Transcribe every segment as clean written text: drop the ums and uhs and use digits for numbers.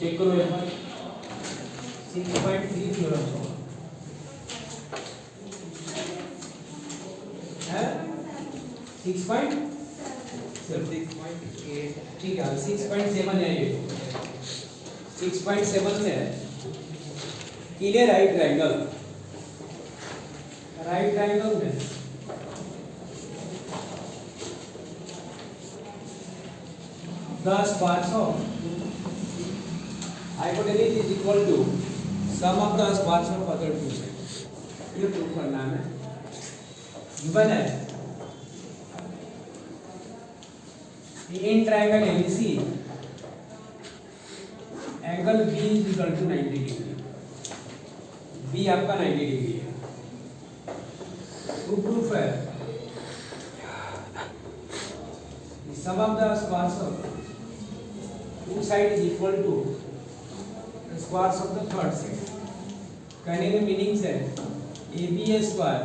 Check करो एक बार 6.3 theorem है 6.7 ठीक है 6.7 है ये 6.7 में है क्लियर राइट ट्रायंगल में the squares of hypotenuse is equal to sum of the squares of other two sides. ये प्रूफ करना है गिवन है in triangle ABC angle B is equal to 90 degree B आपका 90 डिग्री है proof है sum of the squares of two side is equal to the squares of the third side. कहने के meanings है AB square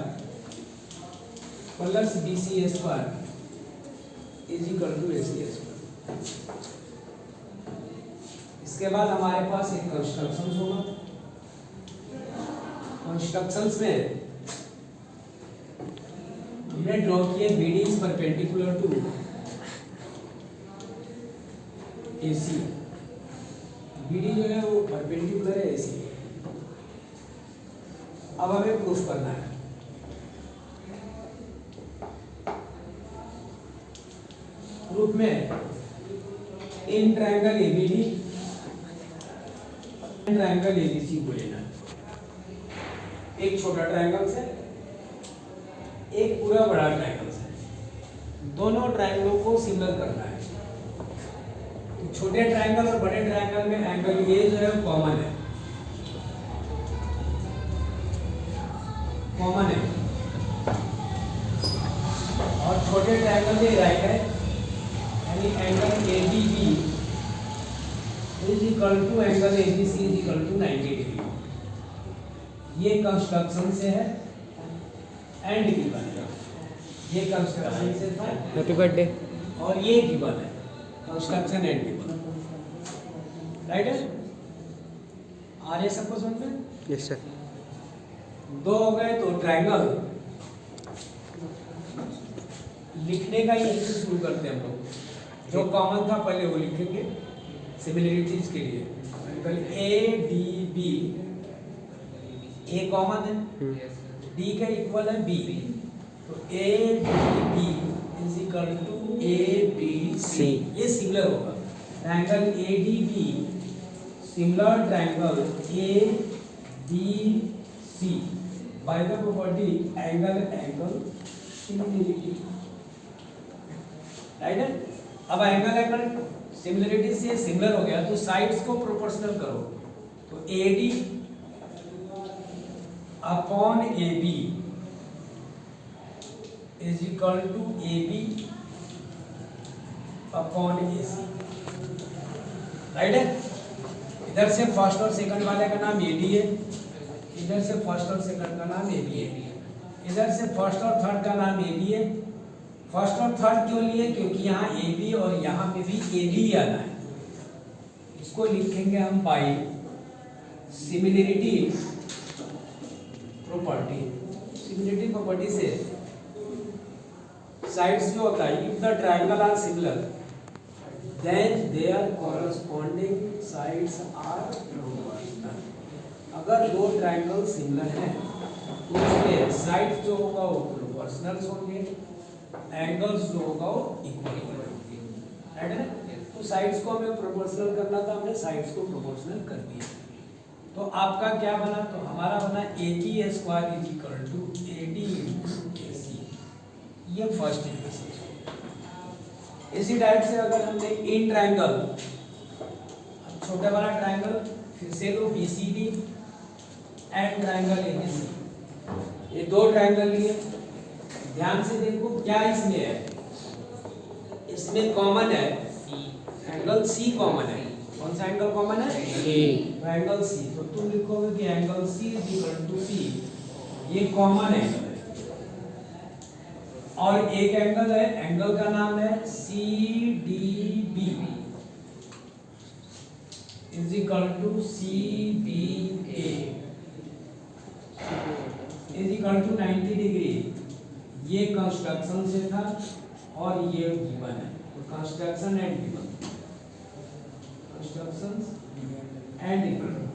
plus BC square is equal to AC square. इसके बाद हमारे पास एक कंस्ट्रक्शंस होगा। कंस्ट्रक्शंस में हमने ड्रॉ किए BD is perpendicular to AC BD जो है वो परपेंडिकुलर है AC। अब हमें प्रूफ करना है प्रूफ में in triangle ABD triangle ABC को लेना है एक छोटा ट्रायंगल से एक पूरा बड़ा ट्रायंगल से दोनों ट्रायंगलों को सिमिलर करना है। छोटे ट्रायंगल और बड़े ट्रायंगल में एंगल ए जो है कॉमन है और छोटे ट्रायंगल में राइट है यानी angle ADB is equal to angle ABC is equal to 90 degree. ये कंस्ट्रक्शन से है एंड गिवन है ये कंस्ट्रक्शन से था हैप्पी बर्थडे और ये गिवन है कंस्ट्रक्शन एंड गिवन राइट है आ रहे सबको समझ में? Yes sir. दो हो गए तो ट्रायंगल लिखने का यही से शुरू करते हैं हम लोग जो कॉमन था पहले वो लिखेंगे सिमिलरिटीज के लिए एंगल ADB ए कॉमन है D का इक्वल है B तो ADB is equal to ABC ये सिमिलर होगा triangle ADB similar triangle ABC by the property angle similarity right है। अब एंगल सिमिलरिटी से सिमिलर हो गया तो साइड्स को प्रोपोर्शनल करो तो AD upon AB is equal to AB upon AC right है। इधर से फर्स्ट और सेकंड वाले का नाम AD है इधर से फर्स्ट और सेकंड का नाम AB है इधर से फर्स्ट और थर्ड का नाम AB है। फर्स्ट और थर्ड क्यों लिए क्योंकि यहाँ AB और यहाँ पे भी AB आना है इसको लिखेंगे हम बाय सिमिलरिटी प्रॉपर्टी से साइड्स जो होता है if the triangle are similar then their corresponding sides are proportional. अगर दो ट्रायंगल सिमिलर हैं तो उसके साइड्स जो होगा वो प्रोपोर्शनल होंगे एंगल्स जो होगा वो इक्वल होंगे राइट है। तो साइड्स को हमें प्रोपोर्शनल करना था हमने साइड्स को प्रोपोर्शनल कर दिया तो आपका क्या बना तो हमारा बना AB square is equal to AD AC ये फर्स्ट इक्वेशन। इसी टाइप से अगर हमने इन ट्रायंगल छोटा वाला ट्रायंगल फिर से लो BCD एंड ट्रायंगल ABC ये दो ट्रायंगल लिए ध्यान से देखो क्या इसमें है इसमें कॉमन है एंगल C कॉमन है कौन सा एंगल कॉमन है एंगल C तो तुम लिखोगे कि angle C is equal to C ये कॉमन एंगल है और एक एंगल है एंगल का नाम है CDB is equal to C B A is equal to 90 degree. ये कंस्ट्रक्शन से था और ये गिवन है, तो construction and given, construction and given.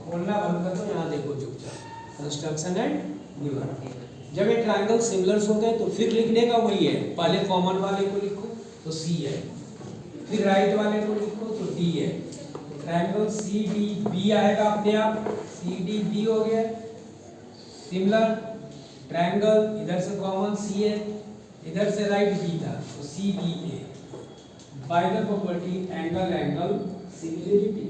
बोलना बंद कर दो, यहाँ देखो चुपचाप, कंस्ट्रक्शन एंड गिवन। जब ये ट्रायंगल सिमिलर्स होते हैं तो फिर लिखने का वही है, पहले कॉमन वाले को लिखो तो सी है, फिर राइट वाले को लिखो तो डी है। ट्रायंगल सी डी बी आएगा अपने आप, सी डी बी हो गया सिमिलर ट्रायंगल, इधर से कॉमन सी है, इधर से राइट बी था तो C B A. By the property angle angle similarity.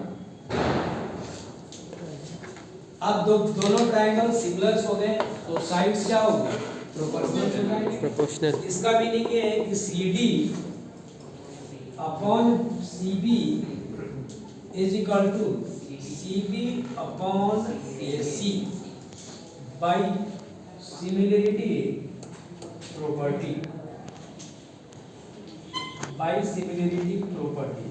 अब दोनों ट्रायंगल सिमिलर्स हो गए तो साइड्स क्या होगा, प्रोपोर्शनल। इसका मीनिंग ये है कि C D upon C B is equal to C B upon A C by similarity property, by similarity property.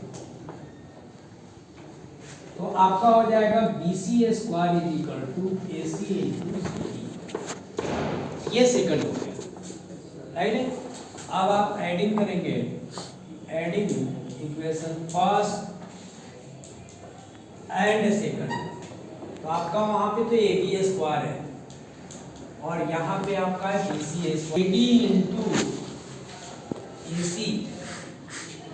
तो आपका हो जाएगा B C square is equal to A C into C D. ये second हो गया, right. अब आप adding करेंगे, adding equation first and second, तो आपका वहां पे तो ए बी स्क्वायर है और यहाँ पे आपका है B C square D into A C,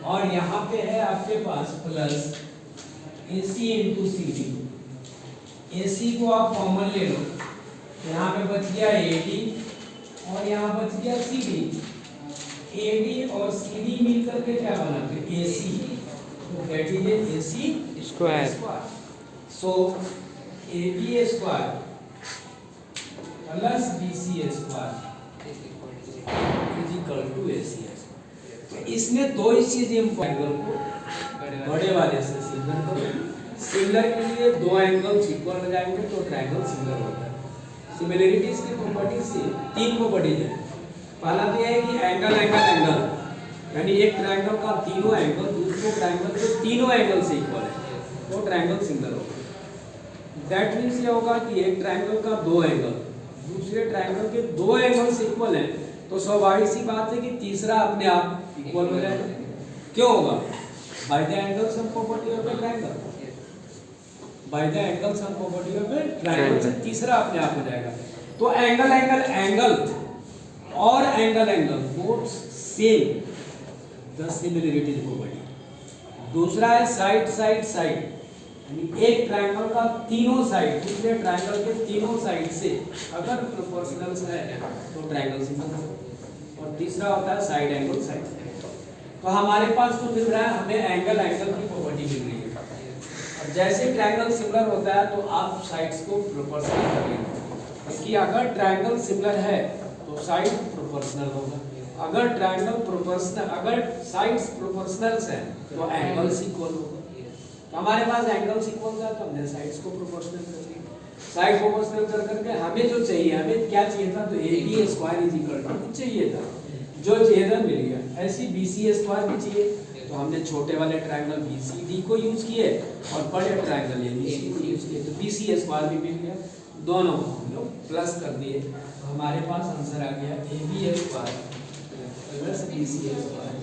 और यहाँ पे है आपके पास plus A C into C D. A C को आप कॉमन ले लो, यहाँ पे बच गया ए डी और यहाँ बच गया सी डी। ए डी और सी डी मिलकर के क्या बनाते, ए सी, तो that is A C square. So A B square plus B C square is equal to A C square. इसमें दो ही चीजें इम्पोर्टेंट को बड़े वाले से सिमिलर करो। सिमिलर के लिए दो एंगल्स इक्वल हो जाएंगे तो ट्रायंगल सिमिलर होता है। सिमिलरिटीज की प्रॉपर्टी से तीन प्रॉपर्टीज है। पहला तो यह है कि एंगल एंगल एंगल, यानी एक ट्रायंगल का तीनों एंगल दूसरे ट्रायंगल के तीनों एंगल से इक्वल है तो ट्रायंगल सिमिलर होगा। दैट मींस ये होगा कि एक ट्रायंगल का दो एंगल दूसरे ट्रायंगल के दो एंगल से इक्वल है तो स्वाभाविक सी बात है कि तीसरा अपने आप इक्वल हो जाएगा। क्यों होगा, by the angle sum property of a triangle, by the angle sum property of a triangle से तीसरा अपने आप हो जाएगा। तो एंगल एंगल एंगल और angle angle both same the similarity property. दूसरा है साइड साइड साइड, यानी एक ट्रायंगल का तीनों साइड दूसरे ट्रायंगल के तीनों साइड से अगर प्रोपोर्शनल है तो ट्रायंगल सिमिलर। और तीसरा होता है साइड एंगल साइड। तो हमारे पास तो मिल रहा है, हमें एंगल एंगल की प्रॉपर्टी मिल रही है। अब जैसे ट्रायंगल सिमिलर होता है तो आप साइड्स को प्रोपोर्शनल कर लेंगे, क्योंकि अगर ट्रायंगल सिमिलर है तो साइड प्रोपोर्शनल होगा। अगर ट्रायंगल प्रोपोर्शनल, अगर साइड्स प्रोपोर्शनल्स हैं तो एंगल्स इक्वल होगा। तो हमारे पास एंगल्स इक्वल था तो हमने साइड्स को प्रोपोर्शनल कर लिया। साइड प्रोपोर्शनल कर करके हमें जो चाहिए, हमें क्या चाहिए था, तो A B square is equal to चाहिए था, जो चाहिए था मिल गया। ऐसी बी सी स्क्वायर भी चाहिए तो हमने छोटे वाले ट्रायंगल बी सी डी को यूज किए और बड़े ट्रायंगल ए बी सी को यूज किए, तो बी सी स्क्वायर भी मिल गया। दोनों को हम लोग प्लस कर दिए तो हमारे पास आंसर आ गया A B square plus B C square.